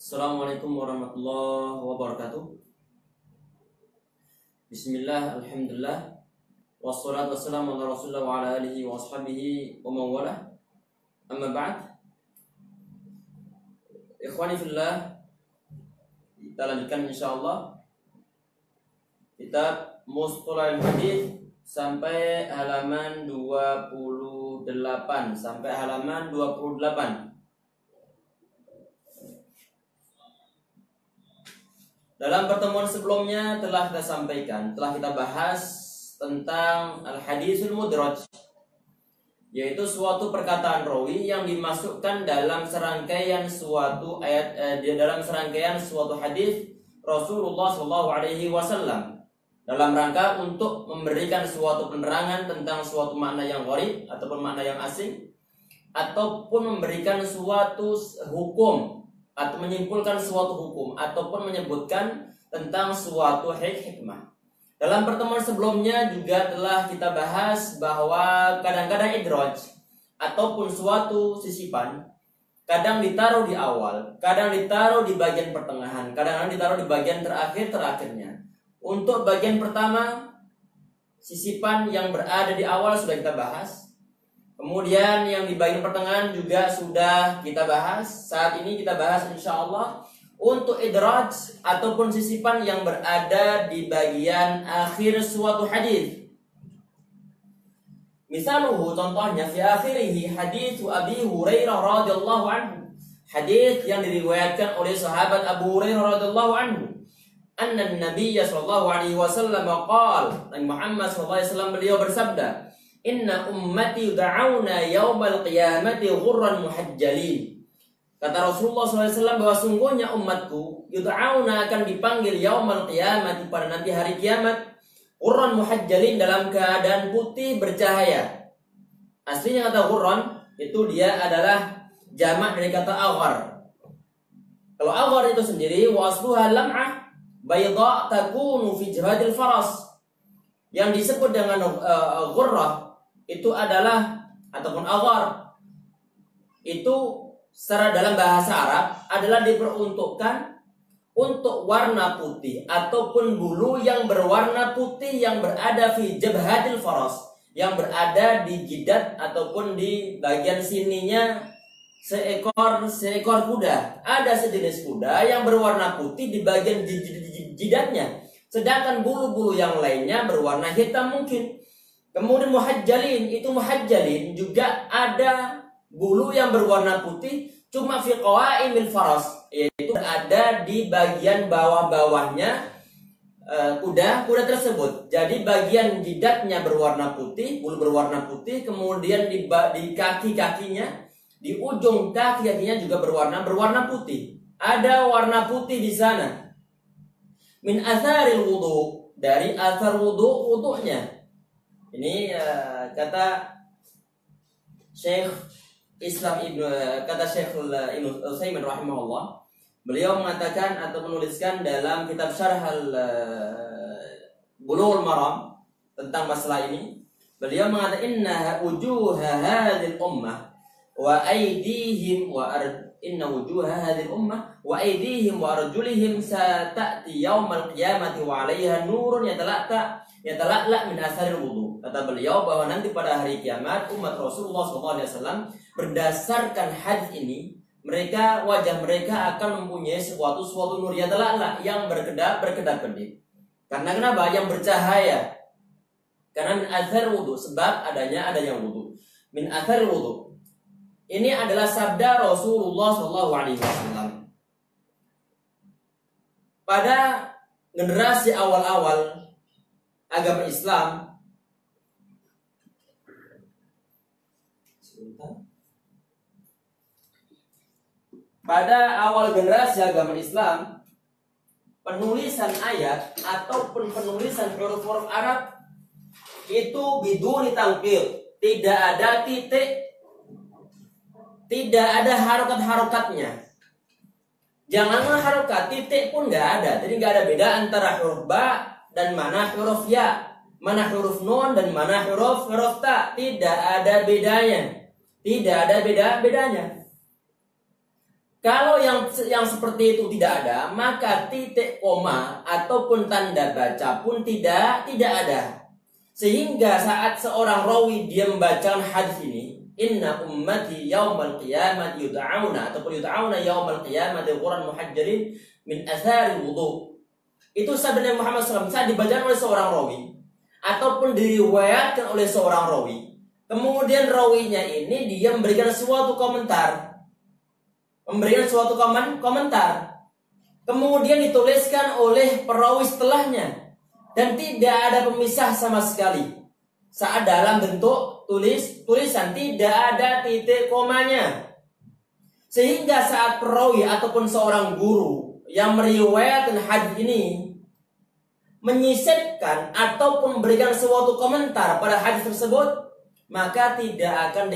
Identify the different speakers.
Speaker 1: Assalamualaikum warahmatullahi wabarakatuh. Bismillah, alhamdulillah, wassalatu wassalamu ala rasulillah wa ala alihi wa ashabihi wa mawalah. Amma ba'd. Ikhwani fillah, kita lanjutkan insyaallah kitab Mustalahul Hadits sampai halaman 28 sampai halaman 28. Dalam pertemuan sebelumnya telah kita sampaikan, telah kita bahas tentang al-hadisul mudraj, yaitu suatu perkataan rawi yang dimasukkan dalam serangkaian suatu ayat dalam serangkaian suatu hadis Rasulullah SAW dalam rangka untuk memberikan suatu penerangan tentang suatu makna yang gharib ataupun makna yang asing, ataupun memberikan suatu hukum atau menyimpulkan suatu hukum ataupun menyebutkan tentang suatu hikmah. Dalam pertemuan sebelumnya juga telah kita bahas bahwa kadang-kadang idraj ataupun suatu sisipan kadang ditaruh di awal, kadang ditaruh di bagian pertengahan, kadang-kadang ditaruh di bagian terakhirnya. Untuk bagian pertama, sisipan yang berada di awal sudah kita bahas. Kemudian yang di bagian pertengahan juga sudah kita bahas. Saat ini kita bahas insyaallah untuk idraj ataupun sisipan yang berada di bagian akhir suatu hadis. Misaluhu, contohnya fi akhirih hadis Abi Hurairah radhiyallahu anhu. Hadis yang diriwayatkan oleh sahabat Abu Hurairah radhiyallahu anhu. Anna Nabiy sallallahu alaihi wasallam qala, Nabi Muhammad sallallahu alaihi wasallam beliau bersabda, Inna ummati yud'auna yaumal qiyamati ghurran muhajjalin. Kata Rasulullah SAW bahwa sungguhnya umatku yud'auna akan dipanggil yaumal qiyamati pada nanti hari kiamat ghurran muhajjalin dalam keadaan putih bercahaya. Aslinya kata ghurran itu dia adalah jamak dari kata aghar. Kalau aghar itu sendiri wa asluha lam'ah bayda takunu fi jihadil faras. Yang disebut dengan ghurrah itu adalah ataupun aghar itu secara dalam bahasa Arab adalah diperuntukkan untuk warna putih ataupun bulu yang berwarna putih yang berada fi jabhatil faras, yang berada di jidat ataupun di bagian sininya seekor kuda. Ada sejenis kuda yang berwarna putih di bagian jidatnya, sedangkan bulu-bulu yang lainnya berwarna hitam mungkin. Kemudian muhajjalin juga ada bulu yang berwarna putih cuma fi qawaimil faras, yaitu ada di bagian bawah-bawahnya kuda tersebut. Jadi bagian jidatnya berwarna putih, bulu berwarna putih, kemudian di kaki-kakinya, di ujung kaki-kakinya juga berwarna putih. Ada warna putih di sana. Min atharil wudu, dari athar wudunya. Ini kata Syekh Islam kata Syekh Ibnu Utsaimin rahimahullah. Beliau mengatakan atau menuliskan dalam kitab Syarh Bulughul Maram tentang masalah ini. Beliau mengatakan inna wujuha hadhil ummah wa aydihim inna wujuha hadhil ummah wa aydihim wa arjulihim sata'ti yaumal qiyamati wa 'alaiha nurun yatala'la min atharil wudu. Kata beliau bahwa nanti pada hari kiamat umat Rasulullah SAW berdasarkan hadis ini, wajah mereka akan mempunyai suatu nur yatala'la yang berkedap-kedip. Karena kenapa? Yang bercahaya. Karena min athar wudu, sebab adanya wudu. Min athar wudu. Ini adalah sabda Rasulullah SAW. Pada generasi awal-awal agama Islam, pada awal generasi agama Islam, penulisan ayat ataupun penulisan huruf-huruf Arab itu biduni tangkil, tidak ada titik, tidak ada harokat-harokatnya. Janganlah harokat, titik pun nggak ada. Jadi nggak ada beda antara huruf ba dan mana huruf ya, mana huruf nun dan mana huruf ta. Tidak ada bedanya. Tidak ada bedanya. Kalau yang seperti itu tidak ada, maka titik koma ataupun tanda baca pun tidak ada. Sehingga saat seorang rawi dia membacakan hadis ini, inna ummati yaumal qiyamati yud'auna ataupun yud'auna yaumal qiyamati Quran muhajjalin min athari wudu. Itu sabda Nabi Muhammad SAW saat dibacakan oleh seorang rawi ataupun diriwayatkan oleh seorang rawi. Kemudian rawinya ini dia memberikan suatu komentar. Kemudian dituliskan oleh perawi setelahnya dan tidak ada pemisah sama sekali. Saat dalam bentuk tulisan tidak ada titik komanya. Sehingga saat perawi ataupun seorang guru yang meriwayatkan hadis ini menyisipkan ataupun memberikan suatu komentar pada hadis tersebut, maka tidak akan